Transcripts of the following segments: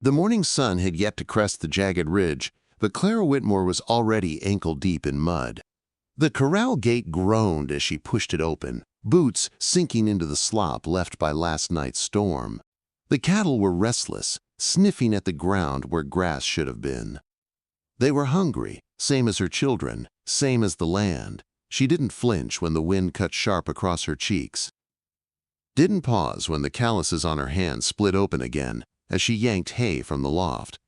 The morning sun had yet to crest the jagged ridge, but Clara Whitmore was already ankle-deep in mud. The corral gate groaned as she pushed it open, boots sinking into the slop left by last night's storm. The cattle were restless, sniffing at the ground where grass should have been. They were hungry, same as her children, same as the land. She didn't flinch when the wind cut sharp across her cheeks. Didn't pause when the calluses on her hands split open again as she yanked hay from the loft.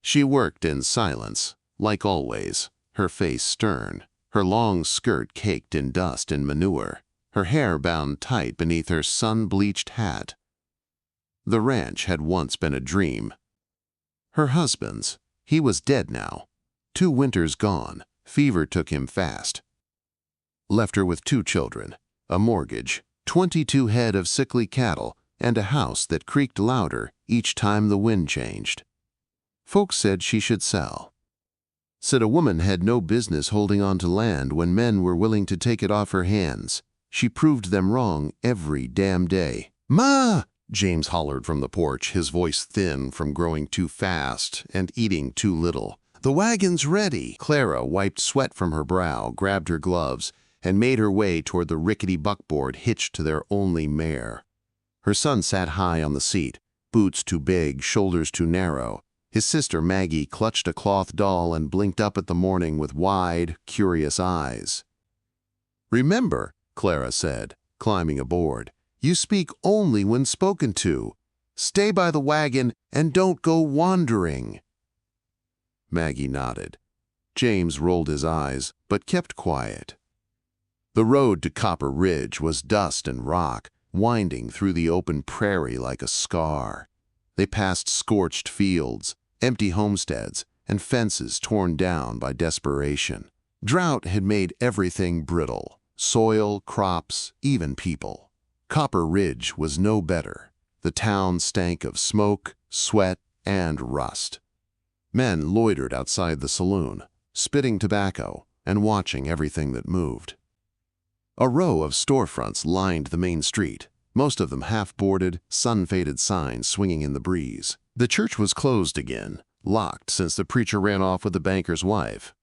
She worked in silence, like always, her face stern, her long skirt caked in dust and manure, her hair bound tight beneath her sun-bleached hat. The ranch had once been a dream. Her husband's. He was dead now. 2 winters gone, fever took him fast. Left her with 2 children, a mortgage, 22 head of sickly cattle, and a house that creaked louder each time the wind changed. Folks said she should sell. Said a woman had no business holding on to land when men were willing to take it off her hands. She proved them wrong every damn day. "Ma!" James hollered from the porch, his voice thin from growing too fast and eating too little. "The wagon's ready." Clara wiped sweat from her brow, grabbed her gloves, and made her way toward the rickety buckboard hitched to their only mare. Her son sat high on the seat, boots too big, shoulders too narrow. His sister Maggie clutched a cloth doll and blinked up at the morning with wide, curious eyes. "Remember," Clara said, climbing aboard, "you speak only when spoken to. Stay by the wagon and don't go wandering." Maggie nodded. James rolled his eyes, but kept quiet. The road to Copper Ridge was dust and rock, winding through the open prairie like a scar. They passed scorched fields, empty homesteads, and fences torn down by desperation. Drought had made everything brittle, soil, crops, even people. Copper Ridge was no better. The town stank of smoke, sweat, and rust. Men loitered outside the saloon, spitting tobacco and watching everything that moved. A row of storefronts lined the main street, most of them half-boarded, sun-faded signs swinging in the breeze. The church was closed again, locked since the preacher ran off with the banker's wife.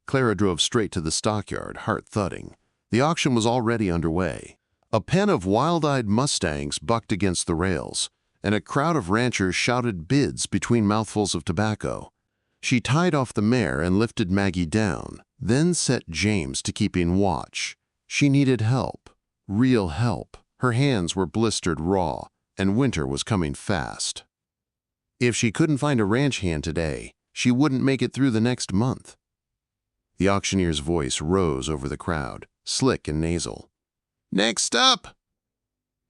Clara drove straight to the stockyard, heart thudding. The auction was already underway. A pen of wild-eyed mustangs bucked against the rails, and a crowd of ranchers shouted bids between mouthfuls of tobacco. She tied off the mare and lifted Maggie down, then set James to keeping watch. She needed help, real help. Her hands were blistered raw, and winter was coming fast. If she couldn't find a ranch hand today, she wouldn't make it through the next month. The auctioneer's voice rose over the crowd, slick and nasal. "Next up!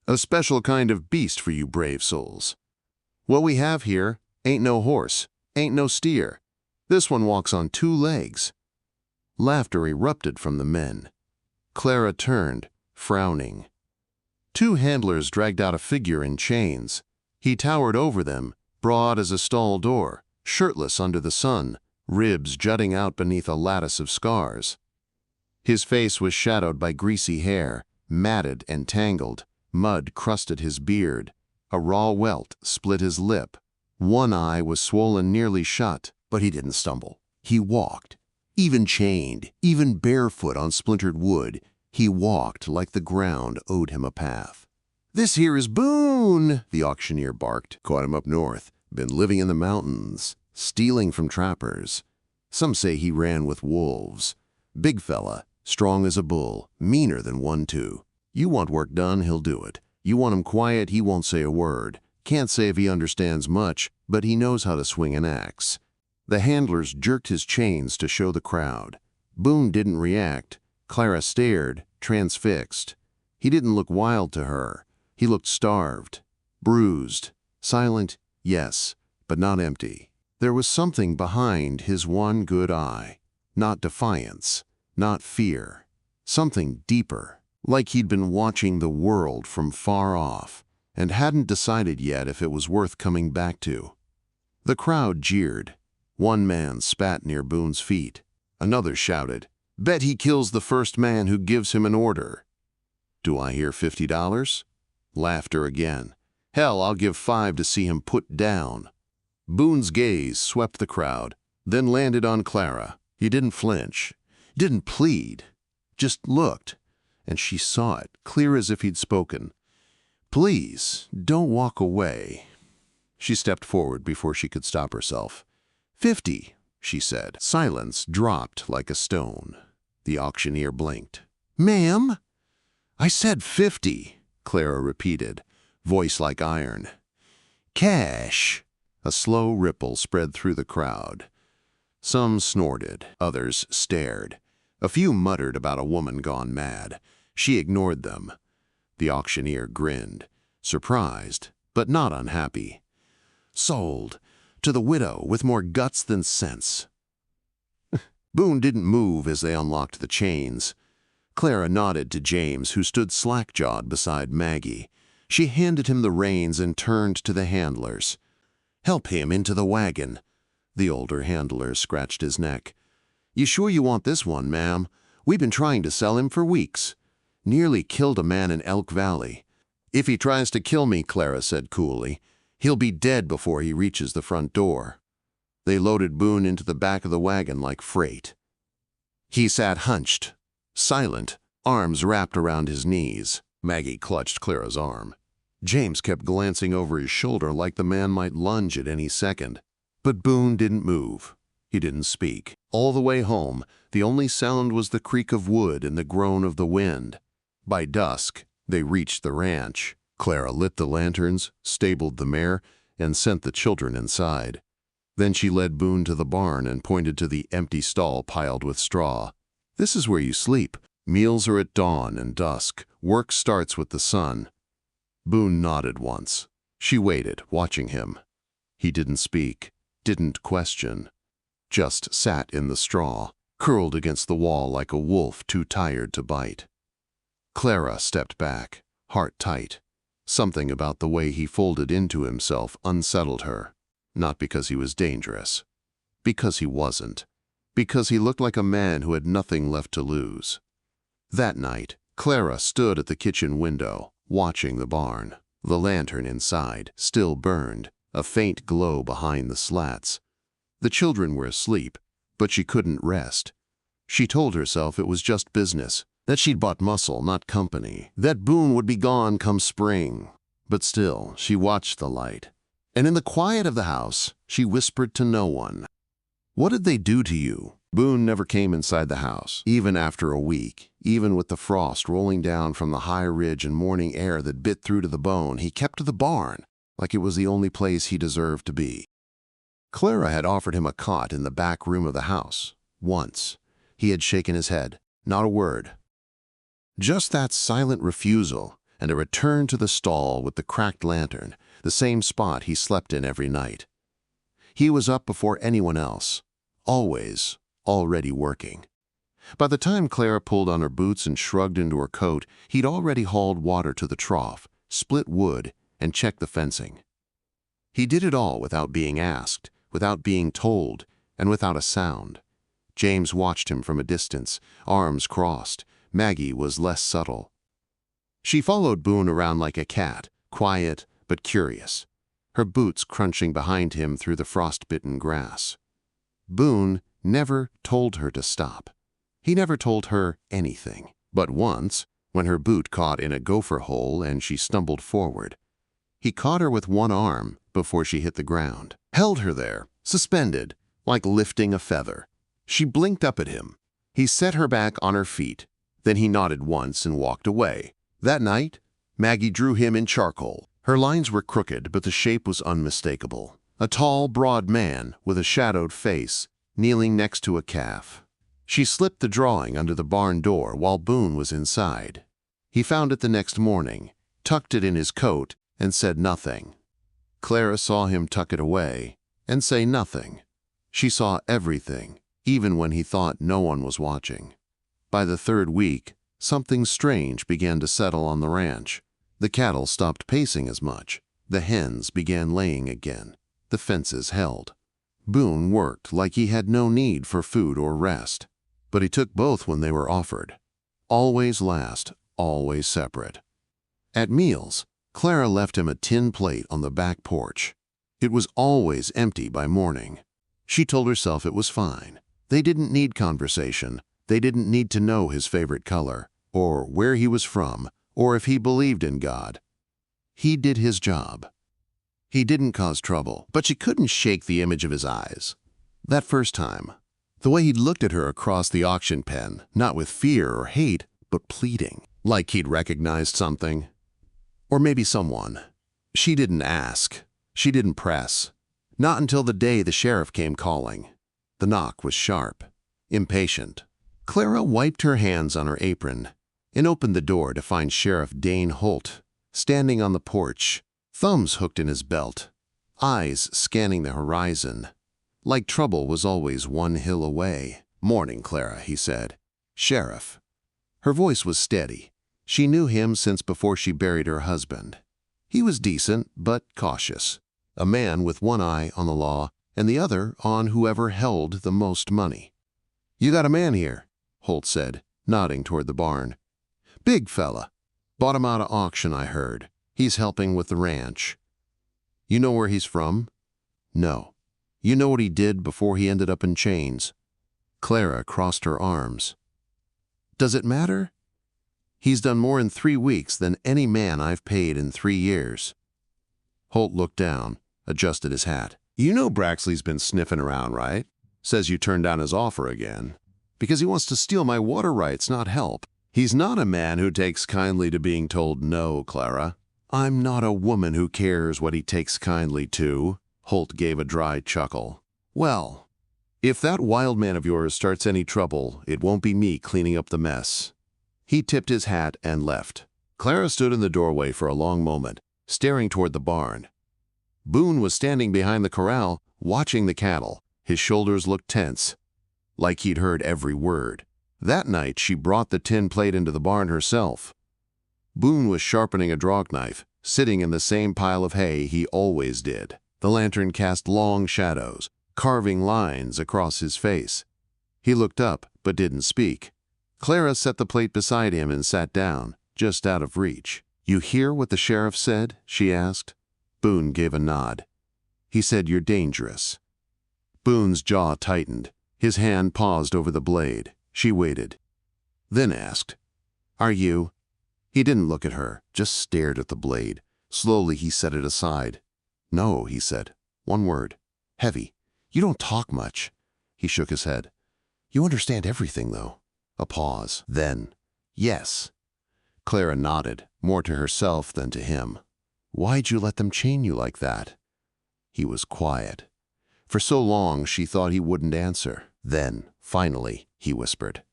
A special kind of beast for you brave souls. What we have here ain't no horse, ain't no steer. This one walks on 2 legs. Laughter erupted from the men. Clara turned, frowning. 2 handlers dragged out a figure in chains. He towered over them, broad as a stall door, shirtless under the sun, ribs jutting out beneath a lattice of scars. His face was shadowed by greasy hair, matted and tangled. Mud crusted his beard. A raw welt split his lip. One eye was swollen nearly shut, but he didn't stumble. He walked. Even chained, even barefoot on splintered wood, he walked like the ground owed him a path. "This here is Boone," the auctioneer barked. "Caught him up north. Been living in the mountains, stealing from trappers. Some say he ran with wolves. Big fella, strong as a bull, meaner than one too. You want work done, he'll do it. You want him quiet, he won't say a word. Can't say if he understands much, but he knows how to swing an axe." The handlers jerked his chains to show the crowd. Boone didn't react. Clara stared, transfixed. He didn't look wild to her. He looked starved, bruised, silent, yes, but not empty. There was something behind his one good eye. Not defiance, not fear. Something deeper, like he'd been watching the world from far off and hadn't decided yet if it was worth coming back to. The crowd jeered. One man spat near Boone's feet. Another shouted, "Bet he kills the first man who gives him an order." "Do I hear $50? Laughter again. "Hell, I'll give 5 to see him put down." Boone's gaze swept the crowd, then landed on Clara. He didn't flinch, didn't plead, just looked, and she saw it, clear as if he'd spoken. "Please, don't walk away." She stepped forward before she could stop herself. "50," she said. Silence dropped like a stone. The auctioneer blinked. "Ma'am?" "I said 50, Clara repeated, voice like iron. "Cash." A slow ripple spread through the crowd. Some snorted, others stared. A few muttered about a woman gone mad. She ignored them. The auctioneer grinned, surprised, but not unhappy. "Sold. To the widow with more guts than sense." Boone didn't move as they unlocked the chains. Clara nodded to James, who stood slack-jawed beside Maggie. She handed him the reins and turned to the handlers. "Help him into the wagon." The older handler scratched his neck. "You sure you want this one, ma'am? We've been trying to sell him for weeks. Nearly killed a man in Elk Valley." "If he tries to kill me," Clara said coolly, "he'll be dead before he reaches the front door." They loaded Boone into the back of the wagon like freight. He sat hunched, silent, arms wrapped around his knees. Maggie clutched Clara's arm. James kept glancing over his shoulder like the man might lunge at any second. But Boone didn't move. He didn't speak. All the way home, the only sound was the creak of wood and the groan of the wind. By dusk, they reached the ranch. Clara lit the lanterns, stabled the mare, and sent the children inside. Then she led Boone to the barn and pointed to the empty stall piled with straw. "This is where you sleep. Meals are at dawn and dusk. Work starts with the sun." Boone nodded once. She waited, watching him. He didn't speak, didn't question, just sat in the straw, curled against the wall like a wolf too tired to bite. Clara stepped back, heart tight. Something about the way he folded into himself unsettled her. Not because he was dangerous. Because he wasn't. Because he looked like a man who had nothing left to lose. That night, Clara stood at the kitchen window, watching the barn. The lantern inside still burned, a faint glow behind the slats. The children were asleep, but she couldn't rest. She told herself it was just business, that she'd bought muscle, not company, that Boone would be gone come spring. But still, she watched the light. And in the quiet of the house, she whispered to no one. "What did they do to you?" Boone never came inside the house, even after a week. Even with the frost rolling down from the high ridge and morning air that bit through to the bone, he kept to the barn, like it was the only place he deserved to be. Clara had offered him a cot in the back room of the house. Once. He had shaken his head. Not a word. Just that silent refusal, and a return to the stall with the cracked lantern, the same spot he slept in every night. He was up before anyone else, always, already working. By the time Clara pulled on her boots and shrugged into her coat, he'd already hauled water to the trough, split wood, and checked the fencing. He did it all without being asked, without being told, and without a sound. James watched him from a distance, arms crossed. Maggie was less subtle. She followed Boone around like a cat, quiet but curious, her boots crunching behind him through the frost-bitten grass. Boone never told her to stop. He never told her anything. But once, when her boot caught in a gopher hole and she stumbled forward, he caught her with one arm before she hit the ground, held her there, suspended, like lifting a feather. She blinked up at him. He set her back on her feet. Then he nodded once and walked away. That night, Maggie drew him in charcoal. Her lines were crooked, but the shape was unmistakable. A tall, broad man with a shadowed face, kneeling next to a calf. She slipped the drawing under the barn door while Boone was inside. He found it the next morning, tucked it in his coat, and said nothing. Clara saw him tuck it away and say nothing. She saw everything, even when he thought no one was watching. By the third week, something strange began to settle on the ranch. The cattle stopped pacing as much. The hens began laying again. The fences held. Boone worked like he had no need for food or rest. But he took both when they were offered. Always last, always separate. At meals, Clara left him a tin plate on the back porch. It was always empty by morning. She told herself it was fine. They didn't need conversation. They didn't need to know his favorite color, or where he was from, or if he believed in God. He did his job. He didn't cause trouble, but she couldn't shake the image of his eyes. That first time, the way he'd looked at her across the auction pen, not with fear or hate, but pleading, like he'd recognized something. Or maybe someone. She didn't ask. She didn't press. Not until the day the sheriff came calling. The knock was sharp, impatient. Clara wiped her hands on her apron and opened the door to find Sheriff Dane Holt standing on the porch, thumbs hooked in his belt, eyes scanning the horizon, like trouble was always one hill away. "Morning, Clara," he said. "Sheriff." Her voice was steady. She knew him since before she buried her husband. He was decent, but cautious. A man with one eye on the law and the other on whoever held the most money. "You got a man here," Holt said, nodding toward the barn. "Big fella. Bought him out of auction, I heard. He's helping with the ranch." "You know where he's from?" "No." "You know what he did before he ended up in chains?" Clara crossed her arms. "Does it matter?" "He's done more in 3 weeks than any man I've paid in 3 years. Holt looked down, adjusted his hat. "You know Braxley's been sniffing around, right? Says you turned down his offer again. Because he wants to steal my water rights, not help. He's not a man who takes kindly to being told no, Clara." "I'm not a woman who cares what he takes kindly to." Holt gave a dry chuckle. "Well, if that wild man of yours starts any trouble, it won't be me cleaning up the mess." He tipped his hat and left. Clara stood in the doorway for a long moment, staring toward the barn. Boone was standing behind the corral, watching the cattle. His shoulders looked tense, like he'd heard every word. That night, she brought the tin plate into the barn herself. Boone was sharpening a draw knife, sitting in the same pile of hay he always did. The lantern cast long shadows, carving lines across his face. He looked up, but didn't speak. Clara set the plate beside him and sat down, just out of reach. "You hear what the sheriff said?" she asked. Boone gave a nod. "He said you're dangerous." Boone's jaw tightened. His hand paused over the blade. She waited, then asked, "Are you?" He didn't look at her, just stared at the blade. Slowly he set it aside. "No," he said. "One word. Heavy. You don't talk much." He shook his head. "You understand everything, though." A pause. Then, "Yes." Clara nodded, more to herself than to him. "Why'd you let them chain you like that?" He was quiet. For so long she thought he wouldn't answer. Then, finally, he whispered,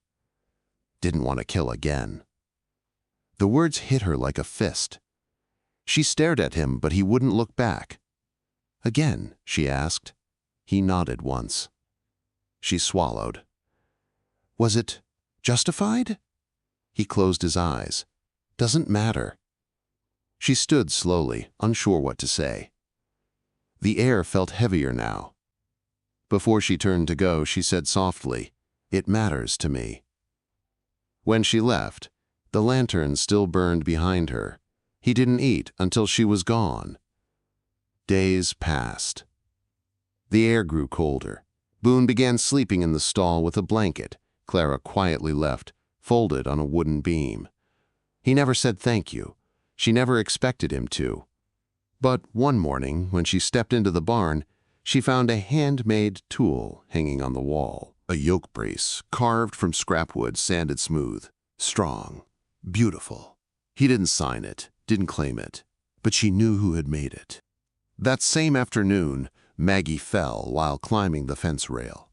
"Didn't want to kill again." The words hit her like a fist. She stared at him, but he wouldn't look back. "Again?" she asked. He nodded once. She swallowed. "Was it justified?" He closed his eyes. "Doesn't matter." She stood slowly, unsure what to say. The air felt heavier now. Before she turned to go, she said softly, "It matters to me." When she left, the lantern still burned behind her. He didn't eat until she was gone. Days passed. The air grew colder. Boone began sleeping in the stall with a blanket Clara quietly left, folded on a wooden beam. He never said thank you. She never expected him to. But one morning, when she stepped into the barn, she found a handmade tool hanging on the wall. A yoke brace, carved from scrap wood, sanded smooth, strong, beautiful. He didn't sign it, didn't claim it, but she knew who had made it. That same afternoon, Maggie fell while climbing the fence rail.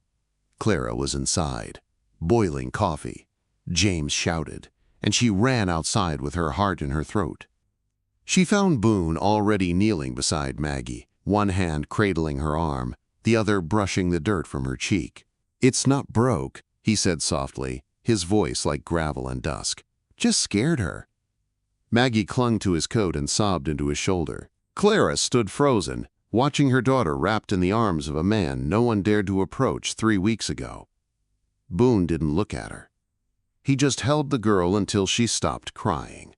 Clara was inside, boiling coffee. James shouted, and she ran outside with her heart in her throat. She found Boone already kneeling beside Maggie, one hand cradling her arm, the other brushing the dirt from her cheek. "It's not broke," he said softly, his voice like gravel and dusk. "Just scared her." Maggie clung to his coat and sobbed into his shoulder. Clara stood frozen, watching her daughter wrapped in the arms of a man no one dared to approach 3 weeks ago. Boone didn't look at her. He just held the girl until she stopped crying.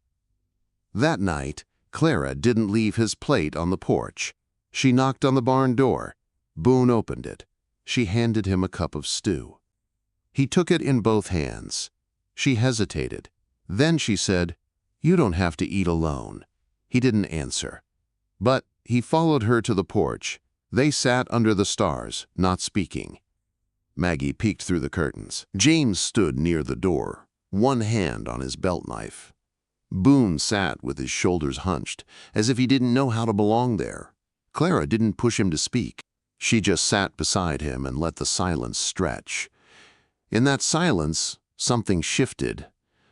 That night, Clara didn't leave his plate on the porch. She knocked on the barn door. Boone opened it. She handed him a cup of stew. He took it in both hands. She hesitated. Then she said, "You don't have to eat alone." He didn't answer. But he followed her to the porch. They sat under the stars, not speaking. Maggie peeked through the curtains. James stood near the door, one hand on his belt knife. Boone sat with his shoulders hunched, as if he didn't know how to belong there. Clara didn't push him to speak. She just sat beside him and let the silence stretch. In that silence, something shifted.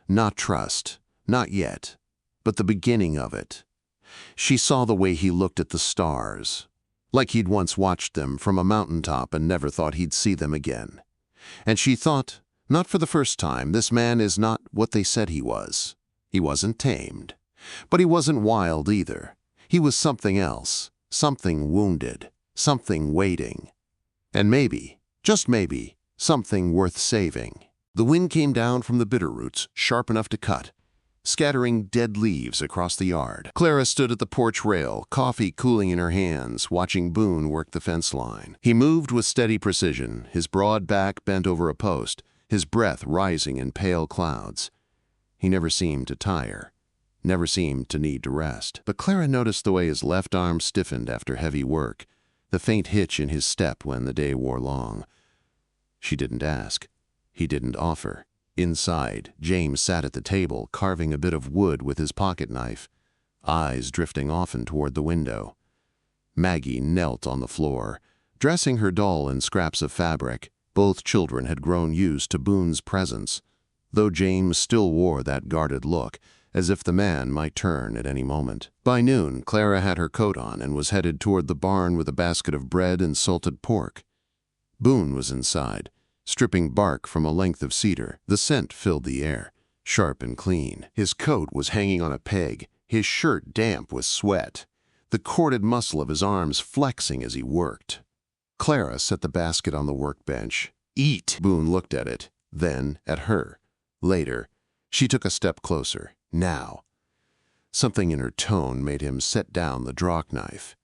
Not trust, not yet, but the beginning of it. She saw the way he looked at the stars, like he'd once watched them from a mountaintop and never thought he'd see them again. And she thought, not for the first time, this man is not what they said he was. He wasn't tamed, but he wasn't wild either. He was something else, something wounded, something waiting. And maybe, just maybe, something worth saving. The wind came down from the bitterroots, sharp enough to cut, scattering dead leaves across the yard. Clara stood at the porch rail, coffee cooling in her hands, watching Boone work the fence line. He moved with steady precision, his broad back bent over a post, his breath rising in pale clouds. He never seemed to tire, never seemed to need to rest. But Clara noticed the way his left arm stiffened after heavy work, the faint hitch in his step when the day wore long. She didn't ask. He didn't offer. Inside, James sat at the table, carving a bit of wood with his pocket knife, eyes drifting often toward the window. Maggie knelt on the floor, dressing her doll in scraps of fabric. Both children had grown used to Boone's presence, though James still wore that guarded look, as if the man might turn at any moment. By noon, Clara had her coat on and was headed toward the barn with a basket of bread and salted pork. Boone was inside, stripping bark from a length of cedar. The scent filled the air, sharp and clean. His coat was hanging on a peg, his shirt damp with sweat, the corded muscle of his arms flexing as he worked. Clara set the basket on the workbench. "Eat!" Boone looked at it, then at her. Later, she took a step closer. Now. Something in her tone made him set down the draw knife.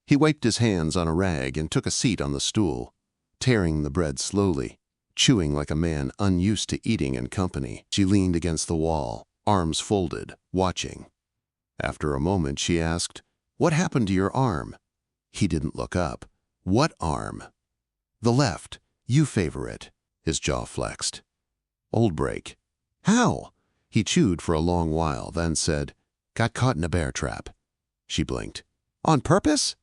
He wiped his hands on a rag and took a seat on the stool, tearing the bread slowly, chewing like a man unused to eating in company. She leaned against the wall, arms folded, watching. After a moment, she asked, "What happened to your arm?" He didn't look up. "What arm?" "The left. You favor it." His jaw flexed. "Old break." "How?" He chewed for a long while, then said, "Got caught in a bear trap." She blinked. "On purpose?"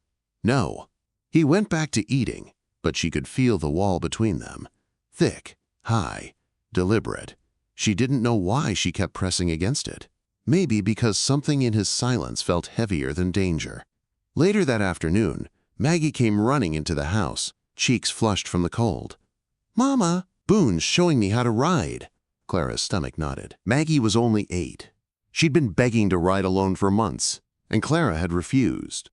"No." He went back to eating, but she could feel the wall between them. Thick, high, deliberate. She didn't know why she kept pressing against it. Maybe because something in his silence felt heavier than danger. Later that afternoon, Maggie came running into the house, cheeks flushed from the cold. "Mama, Boone's showing me how to ride." Clara's stomach nodded. Maggie was only 8. She'd been begging to ride alone for months, and Clara had refused.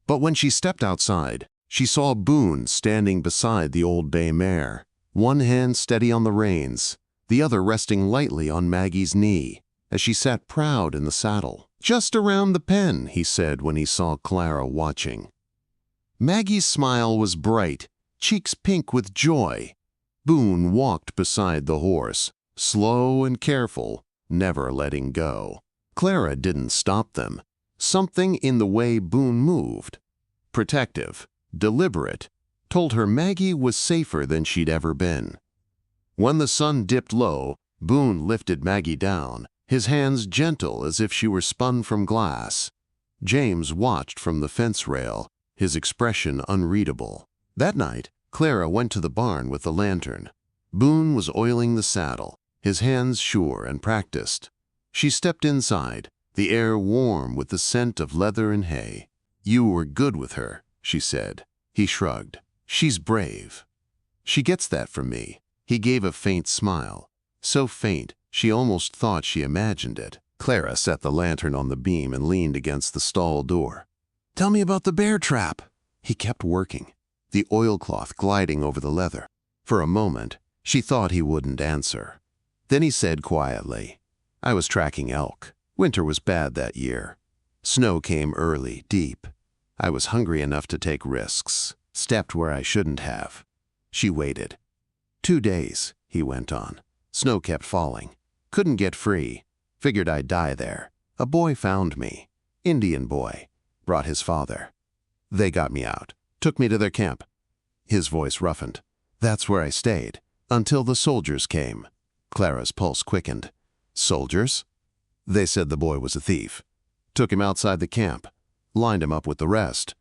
But when she stepped outside, she saw Boone standing beside the old bay mare, one hand steady on the reins, the other resting lightly on Maggie's knee, as she sat proud in the saddle. "Just around the pen," he said when he saw Clara watching. Maggie's smile was bright, cheeks pink with joy. Boone walked beside the horse, slow and careful, never letting go. Clara didn't stop them. Something in the way Boone moved, protective, deliberate, told her Maggie was safer than she'd ever been. When the sun dipped low, Boone lifted Maggie down, his hands gentle as if she were spun from glass. James watched from the fence rail, his expression unreadable. That night, Clara went to the barn with the lantern. Boone was oiling the saddle, his hands sure and practiced. She stepped inside, the air warm with the scent of leather and hay. "You were good with her," she said. He shrugged. "She's brave. She gets that from me." He gave a faint smile, so faint she almost thought she imagined it. Clara set the lantern on the beam and leaned against the stall door. "Tell me about the bear trap." He kept working, the oilcloth gliding over the leather. For a moment, she thought he wouldn't answer. Then he said quietly, "I was tracking elk. Winter was bad that year. Snow came early, deep. I was hungry enough to take risks, stepped where I shouldn't have. She waited. 2 days, he went on. Snow kept falling. Couldn't get free. Figured I'd die there. A boy found me. Indian boy. Brought his father. They got me out. Took me to their camp. His voice roughened. That's where I stayed. Until the soldiers came. Clara's pulse quickened. Soldiers? They said the boy was a thief. Took him outside the camp. Lined him up with the rest.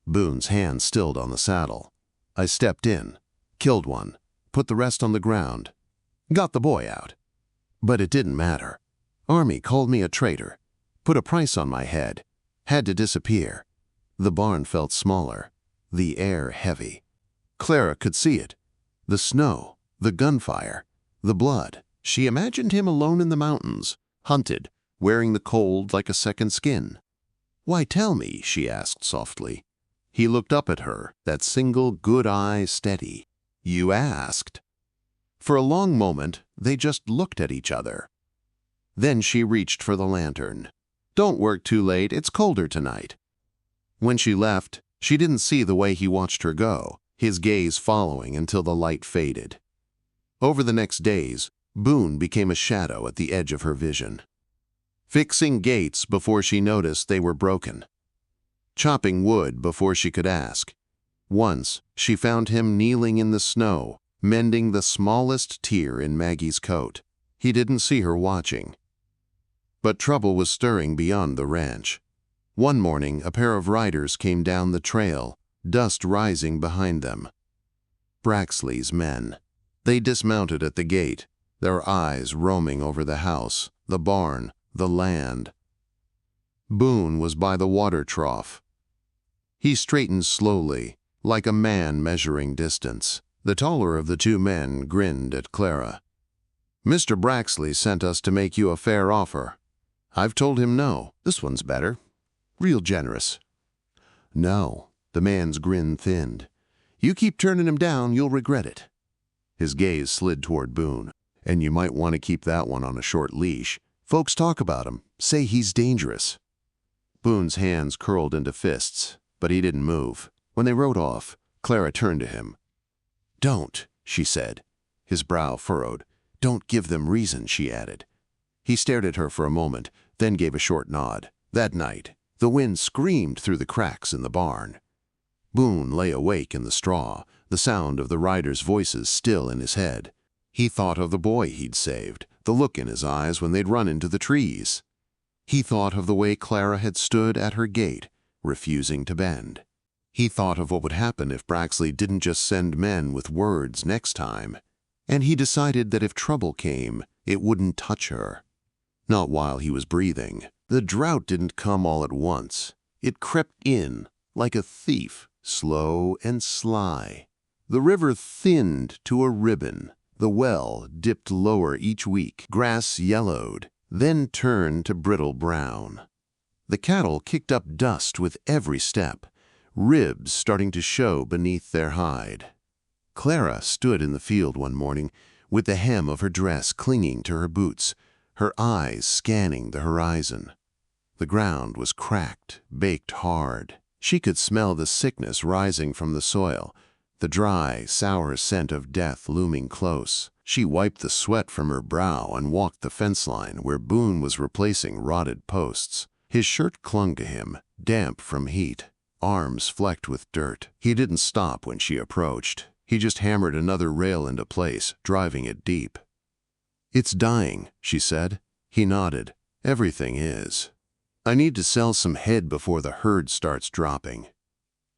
Boone's hand stilled on the saddle. I stepped in. Killed one. Put the rest on the ground. Got the boy out. But it didn't matter. Army called me a traitor. Put a price on my head. Had to disappear. The barn felt smaller. The air heavy. Clara could see it. The snow. The gunfire. The blood. She imagined him alone in the mountains, hunted, wearing the cold like a second skin. Why tell me? She asked softly. He looked up at her, that single good eye steady. You asked. For a long moment, they just looked at each other. Then she reached for the lantern. Don't work too late, it's colder tonight. When she left, she didn't see the way he watched her go, his gaze following until the light faded. Over the next days, Boone became a shadow at the edge of her vision. Fixing gates before she noticed they were broken. Chopping wood before she could ask. Once, she found him kneeling in the snow, mending the smallest tear in Maggie's coat. He didn't see her watching. But trouble was stirring beyond the ranch. One morning, a pair of riders came down the trail, dust rising behind them. Braxley's men. They dismounted at the gate, their eyes roaming over the house, the barn, the land. Boone was by the water trough. He straightened slowly, like a man measuring distance. The taller of the two men grinned at Clara. Mr. Braxley sent us to make you a fair offer. I've told him no. This one's better. Real generous. No. The man's grin thinned. You keep turning him down, you'll regret it. His gaze slid toward Boone. And you might want to keep that one on a short leash. Folks talk about him, say he's dangerous. Boone's hands curled into fists, but he didn't move. When they rode off, Clara turned to him. Don't, she said. His brow furrowed. Don't give them reason, she added. He stared at her for a moment, then gave a short nod. That night, the wind screamed through the cracks in the barn. Boone lay awake in the straw, the sound of the riders' voices still in his head. He thought of the boy he'd saved, the look in his eyes when they'd run into the trees. He thought of the way Clara had stood at her gate, refusing to bend. He thought of what would happen if Braxley didn't just send men with words next time. And he decided that if trouble came, it wouldn't touch her. Not while he was breathing. The drought didn't come all at once. It crept in, like a thief, slow and sly. The river thinned to a ribbon. The well dipped lower each week. Grass yellowed, then turned to brittle brown. The cattle kicked up dust with every step, ribs starting to show beneath their hide. Clara stood in the field one morning, with the hem of her dress clinging to her boots, her eyes scanning the horizon. The ground was cracked, baked hard. She could smell the sickness rising from the soil, the dry, sour scent of death looming close. She wiped the sweat from her brow and walked the fence line where Boone was replacing rotted posts. His shirt clung to him, damp from heat, arms flecked with dirt. He didn't stop when she approached. He just hammered another rail into place, driving it deep. It's dying, she said. He nodded. Everything is. I need to sell some head before the herd starts dropping.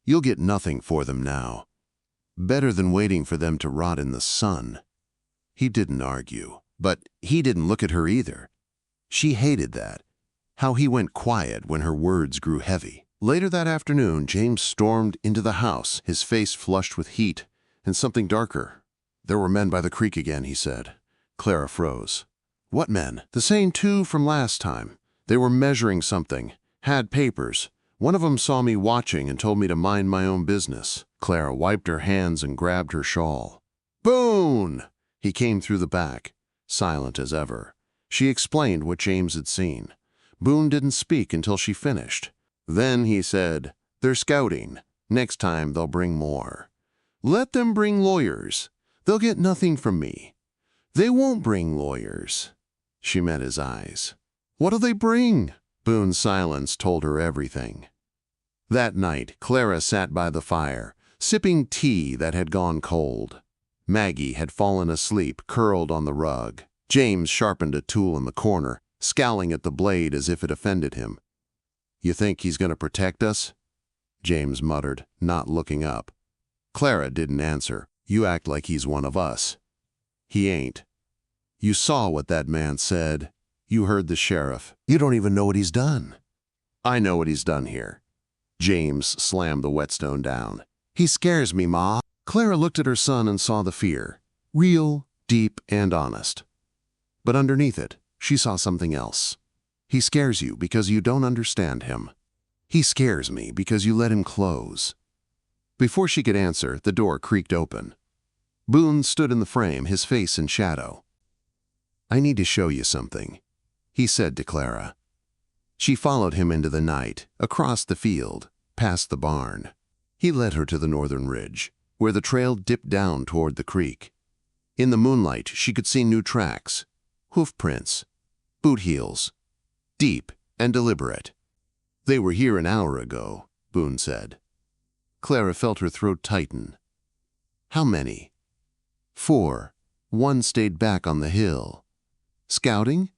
You'll get nothing for them now. Better than waiting for them to rot in the sun. He didn't argue, but he didn't look at her either. She hated that. How he went quiet when her words grew heavy. Later that afternoon, James stormed into the house, his face flushed with heat and something darker. There were men by the creek again, he said. Clara froze. What men? The same two from last time. They were measuring something, had papers. One of them saw me watching and told me to mind my own business. Clara wiped her hands and grabbed her shawl. Boone! He came through the back, silent as ever. She explained what James had seen. Boone didn't speak until she finished. Then he said, They're scouting. Next time they'll bring more. Let them bring lawyers. They'll get nothing from me. They won't bring lawyers. She met his eyes. What'll they bring? Boone's silence told her everything. That night, Clara sat by the fire, sipping tea that had gone cold. Maggie had fallen asleep, curled on the rug. James sharpened a tool in the corner, scowling at the blade as if it offended him. You think he's going to protect us? James muttered, not looking up. Clara didn't answer. You act like he's one of us. He ain't. You saw what that man said. You heard the sheriff. You don't even know what he's done. I know what he's done here. James slammed the whetstone down. He scares me, Ma. Clara looked at her son and saw the fear. Real, deep, and honest. But underneath it, she saw something else. He scares you because you don't understand him. He scares me because you let him close. Before she could answer, the door creaked open. Boone stood in the frame, his face in shadow. I need to show you something, he said to Clara. She followed him into the night, across the field, past the barn. He led her to the northern ridge, where the trail dipped down toward the creek. In the moonlight, she could see new tracks, hoof prints, boot heels, deep and deliberate. They were here an hour ago, Boone said. Clara felt her throat tighten. How many? 4. One stayed back on the hill. Scouting?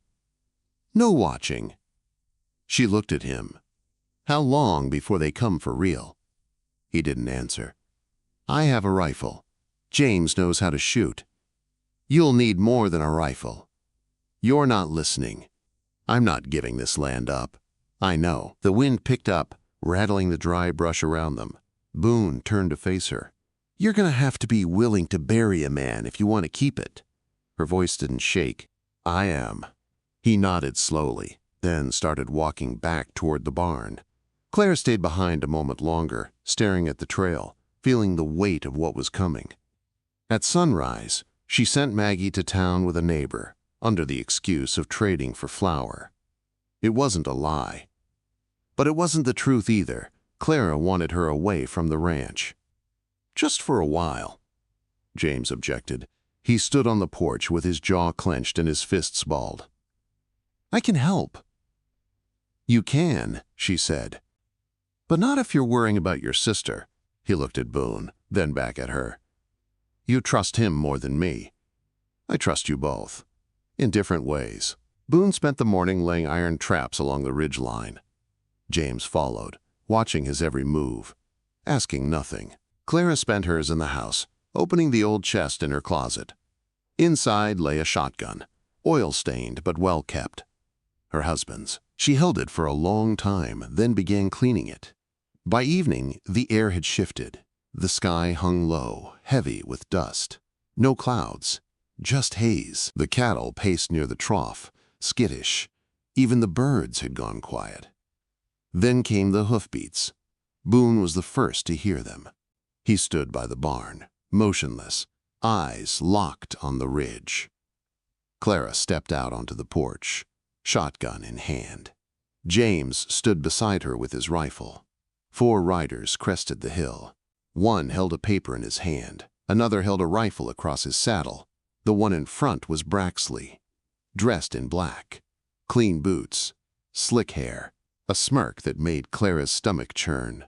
No watching. She looked at him. How long before they come for real? He didn't answer. I have a rifle. James knows how to shoot. You'll need more than a rifle. You're not listening. I'm not giving this land up. I know. The wind picked up, rattling the dry brush around them. Boone turned to face her. You're going to have to be willing to bury a man if you want to keep it. Her voice didn't shake. I am. He nodded slowly, then started walking back toward the barn. Claire stayed behind a moment longer, staring at the trail, feeling the weight of what was coming. At sunrise, she sent Maggie to town with a neighbor, under the excuse of trading for flour. It wasn't a lie. But it wasn't the truth either. Clara wanted her away from the ranch. Just for a while, James objected. He stood on the porch with his jaw clenched and his fists balled. I can help. You can, she said. But not if you're worrying about your sister. He looked at Boone, then back at her. You trust him more than me. I trust you both. In different ways. Boone spent the morning laying iron traps along the ridge line. James followed, watching his every move, asking nothing. Clara spent hers in the house, opening the old chest in her closet. Inside lay a shotgun, oil-stained but well-kept. Her husband's. She held it for a long time, then began cleaning it. By evening, the air had shifted. The sky hung low, heavy with dust. No clouds, just haze. The cattle paced near the trough, skittish. Even the birds had gone quiet. Then came the hoofbeats. Boone was the first to hear them. He stood by the barn, motionless, eyes locked on the ridge. Clara stepped out onto the porch, shotgun in hand. James stood beside her with his rifle. 4 riders crested the hill. One held a paper in his hand. Another held a rifle across his saddle. The one in front was Braxley, dressed in black, clean boots, slick hair, a smirk that made Clara's stomach churn.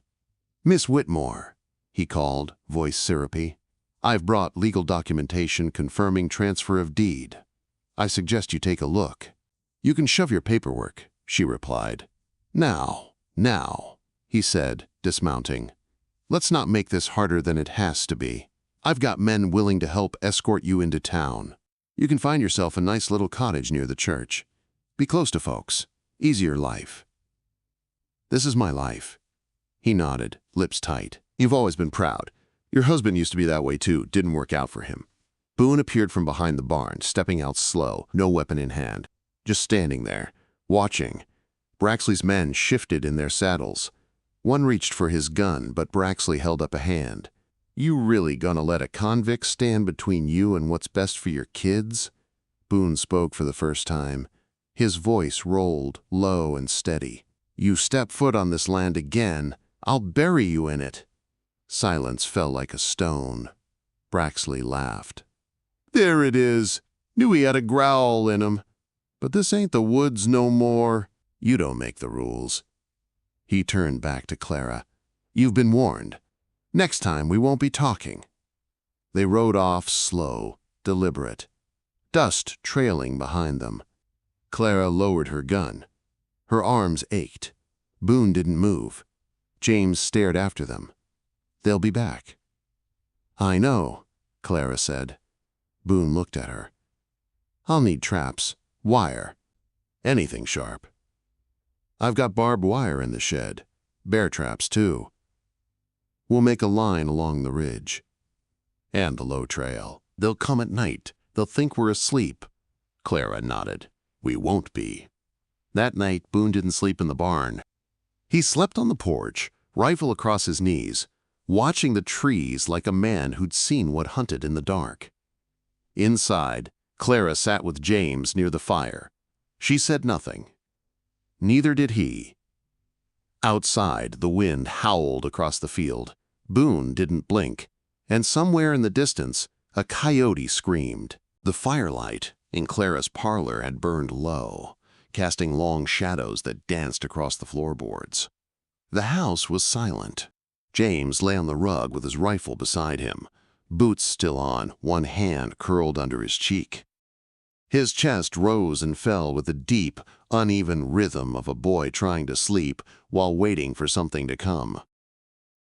Miss Whitmore, he called, voice syrupy. I've brought legal documentation confirming transfer of deed. I suggest you take a look. You can shove your paperwork, she replied. Now, he said, dismounting. Let's not make this harder than it has to be. I've got men willing to help escort you into town. You can find yourself a nice little cottage near the church. Be close to folks. Easier life. This is my life. He nodded, lips tight. You've always been proud. Your husband used to be that way too. Didn't work out for him. Boone appeared from behind the barn, stepping out slow, no weapon in hand. Just standing there, watching. Braxley's men shifted in their saddles. One reached for his gun, but Braxley held up a hand. You really gonna let a convict stand between you and what's best for your kids? Boone spoke for the first time. His voice rolled, low and steady. You step foot on this land again, I'll bury you in it." Silence fell like a stone. Braxley laughed. "There it is. Knew he had a growl in him. But this ain't the woods no more. You don't make the rules." He turned back to Clara. "You've been warned. Next time we won't be talking." They rode off slow, deliberate, dust trailing behind them. Clara lowered her gun. Her arms ached. Boone didn't move. James stared after them. "They'll be back." "I know," Clara said. Boone looked at her. "I'll need traps, wire, anything sharp. I've got barbed wire in the shed, bear traps too. We'll make a line along the ridge and the low trail. They'll come at night. They'll think we're asleep." Clara nodded. "We won't be." That night, Boone didn't sleep in the barn. He slept on the porch, rifle across his knees, watching the trees like a man who'd seen what hunted in the dark. Inside, Clara sat with James near the fire. She said nothing. Neither did he. Outside, the wind howled across the field. Boone didn't blink, and somewhere in the distance, a coyote screamed. The firelight in Clara's parlor had burned low, casting long shadows that danced across the floorboards. The house was silent. James lay on the rug with his rifle beside him, boots still on, one hand curled under his cheek. His chest rose and fell with the deep, uneven rhythm of a boy trying to sleep while waiting for something to come.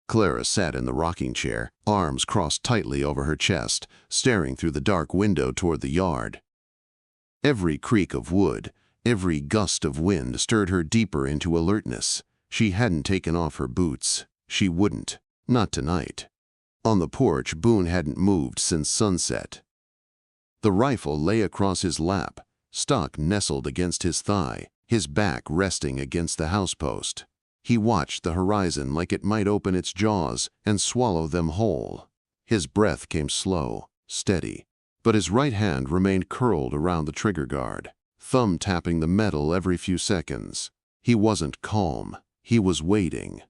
Clara sat in the rocking chair, arms crossed tightly over her chest, staring through the dark window toward the yard. Every creak of wood, every gust of wind stirred her deeper into alertness. She hadn't taken off her boots. She wouldn't. Not tonight. On the porch, Boone hadn't moved since sunset. The rifle lay across his lap, stock nestled against his thigh, his back resting against the house post. He watched the horizon like it might open its jaws and swallow them whole. His breath came slow, steady, but his right hand remained curled around the trigger guard, thumb tapping the metal every few seconds. He wasn't calm. He was waiting.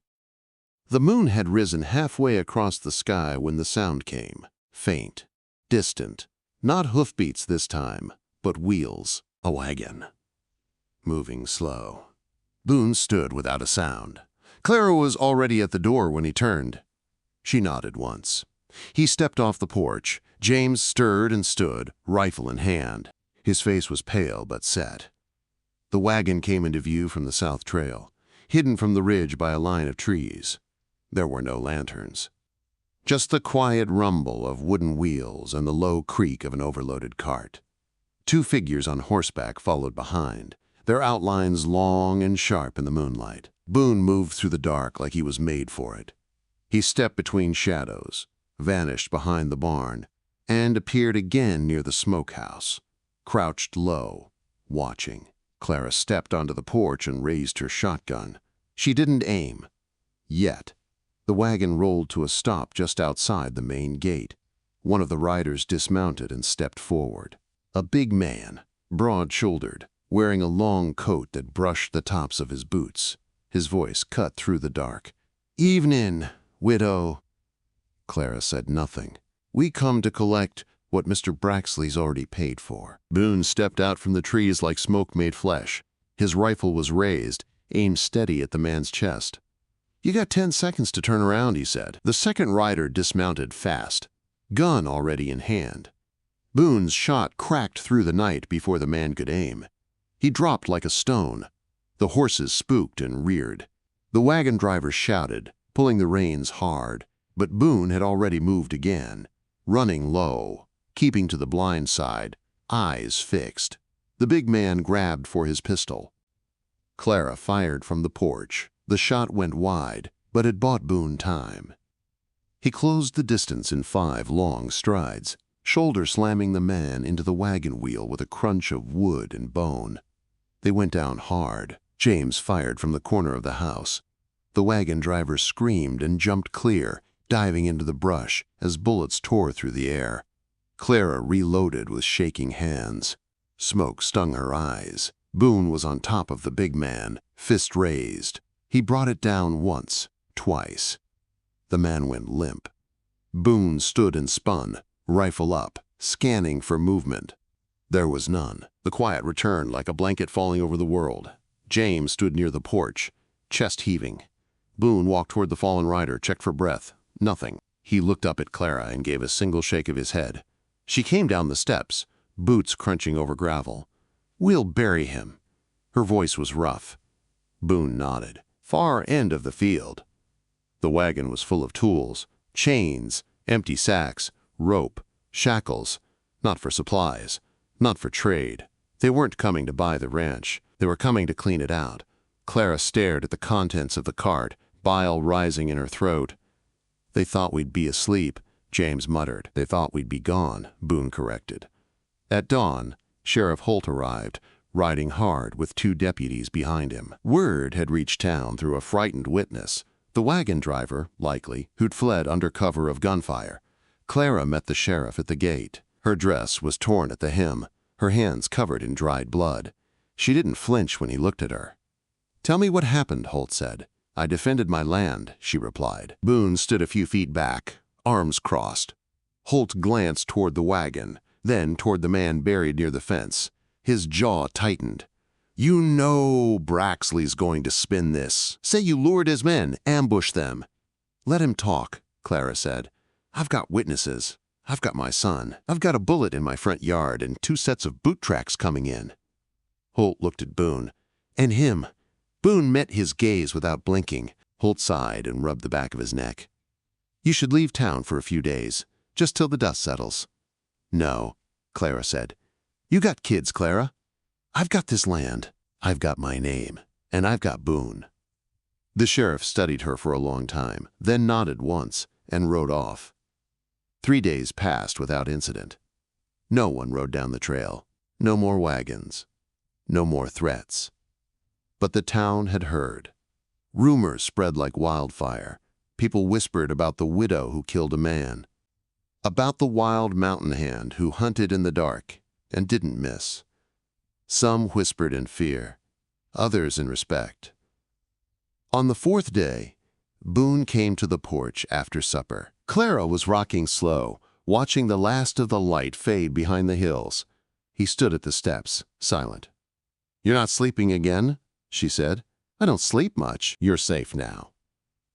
The moon had risen halfway across the sky when the sound came, faint, distant. Not hoofbeats this time, but wheels. A wagon. Moving slow. Boone stood without a sound. Clara was already at the door when he turned. She nodded once. He stepped off the porch. James stirred and stood, rifle in hand. His face was pale but set. The wagon came into view from the south trail, hidden from the ridge by a line of trees. There were no lanterns. Just the quiet rumble of wooden wheels and the low creak of an overloaded cart. Two figures on horseback followed behind, their outlines long and sharp in the moonlight. Boone moved through the dark like he was made for it. He stepped between shadows, vanished behind the barn, and appeared again near the smokehouse, crouched low, watching. Clara stepped onto the porch and raised her shotgun. She didn't aim. Yet. The wagon rolled to a stop just outside the main gate. One of the riders dismounted and stepped forward. A big man, broad-shouldered, wearing a long coat that brushed the tops of his boots. His voice cut through the dark. "Evening, widow." Clara said nothing. "We come to collect what Mr. Braxley's already paid for." Boone stepped out from the trees like smoke made flesh. His rifle was raised, aimed steady at the man's chest. "You got 10 seconds to turn around," he said. The second rider dismounted fast, gun already in hand. Boone's shot cracked through the night before the man could aim. He dropped like a stone. The horses spooked and reared. The wagon driver shouted, pulling the reins hard, but Boone had already moved again, running low, keeping to the blind side, eyes fixed. The big man grabbed for his pistol. Clara fired from the porch. The shot went wide, but it bought Boone time. He closed the distance in 5 long strides, shoulder slamming the man into the wagon wheel with a crunch of wood and bone. They went down hard. James fired from the corner of the house. The wagon driver screamed and jumped clear, diving into the brush as bullets tore through the air. Clara reloaded with shaking hands. Smoke stung her eyes. Boone was on top of the big man, fist raised. He brought it down once, twice. The man went limp. Boone stood and spun, rifle up, scanning for movement. There was none. The quiet returned like a blanket falling over the world. James stood near the porch, chest heaving. Boone walked toward the fallen rider, checked for breath. Nothing. He looked up at Clara and gave a single shake of his head. She came down the steps, boots crunching over gravel. "We'll bury him." Her voice was rough. Boone nodded. Far end of the field. The wagon was full of tools, chains, empty sacks, rope, shackles. Not for supplies, not for trade. They weren't coming to buy the ranch. They were coming to clean it out. Clara stared at the contents of the cart, bile rising in her throat. "They thought we'd be asleep," James muttered. "They thought we'd be gone," Boone corrected. At dawn, Sheriff Holt arrived, riding hard with 2 deputies behind him. Word had reached town through a frightened witness, the wagon driver, likely, who'd fled under cover of gunfire. Clara met the sheriff at the gate. Her dress was torn at the hem, her hands covered in dried blood. She didn't flinch when he looked at her. "Tell me what happened," Holt said. "I defended my land," she replied. Boone stood a few feet back, arms crossed. Holt glanced toward the wagon, then toward the man buried near the fence. His jaw tightened. "You know Braxley's going to spin this. Say you lured his men, ambushed them." "Let him talk," Clara said. "I've got witnesses. I've got my son. I've got a bullet in my front yard and 2 sets of boot tracks coming in." Holt looked at Boone. "And him." Boone met his gaze without blinking. Holt sighed and rubbed the back of his neck. "You should leave town for a few days, just till the dust settles." "No," Clara said. "You got kids, Clara." "I've got this land. I've got my name. And I've got Boone." The sheriff studied her for a long time, then nodded once and rode off. 3 days passed without incident. No one rode down the trail. No more wagons. No more threats. But the town had heard. Rumors spread like wildfire. People whispered about the widow who killed a man, about the wild mountain hand who hunted in the dark and didn't miss. Some whispered in fear, others in respect. On the 4th day, Boone came to the porch after supper. Clara was rocking slow, watching the last of the light fade behind the hills. He stood at the steps, silent. "You're not sleeping again?" she said. "I don't sleep much." "You're safe now."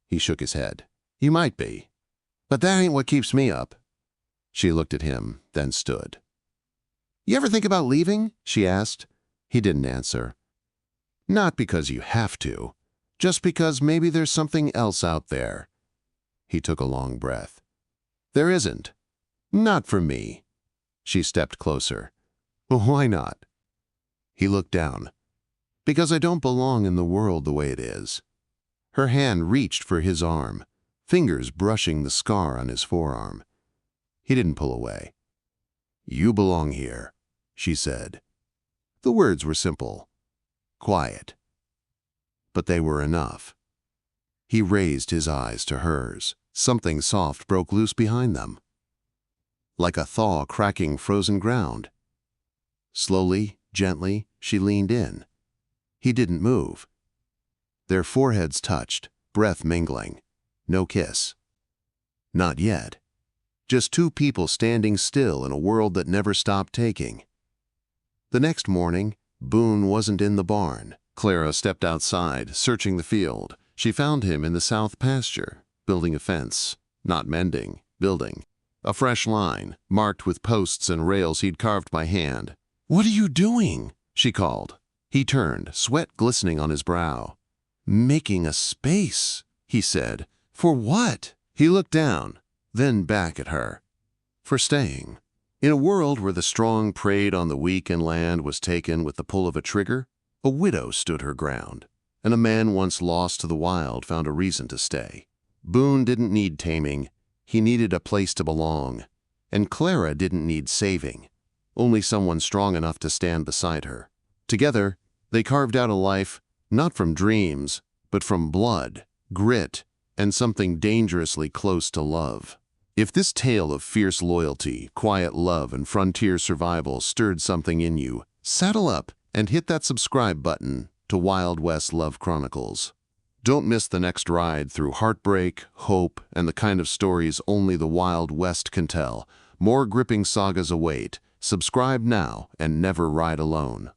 He shook his head. "You might be. But that ain't what keeps me up." She looked at him, then stood. "You ever think about leaving?" she asked. He didn't answer. "Not because you have to, just because maybe there's something else out there." He took a long breath. "There isn't. Not for me." She stepped closer. "Well, why not?" He looked down. "Because I don't belong in the world the way it is." Her hand reached for his arm, fingers brushing the scar on his forearm. He didn't pull away. "You belong here," she said. The words were simple, quiet, but they were enough. He raised his eyes to hers. Something soft broke loose behind them, like a thaw cracking frozen ground. Slowly, gently, she leaned in. He didn't move. Their foreheads touched, breath mingling. No kiss. Not yet. Just 2 people standing still in a world that never stopped taking. The next morning, Boone wasn't in the barn. Clara stepped outside, searching the field. She found him in the south pasture, building a fence. Not mending, building. A fresh line, marked with posts and rails he'd carved by hand. "What are you doing?" she called. He turned, sweat glistening on his brow. "Making a space," he said. "For what?" He looked down, then back at her. "For staying." In a world where the strong preyed on the weak and land was taken with the pull of a trigger, a widow stood her ground, and a man once lost to the wild found a reason to stay. Boone didn't need taming. He needed a place to belong. And Clara didn't need saving, only someone strong enough to stand beside her. Together, they carved out a life, not from dreams, but from blood, grit, and something dangerously close to love. If this tale of fierce loyalty, quiet love, and frontier survival stirred something in you, saddle up and hit that subscribe button to Wild West Love Chronicles. Don't miss the next ride through heartbreak, hope, and the kind of stories only the Wild West can tell. More gripping sagas await. Subscribe now and never ride alone.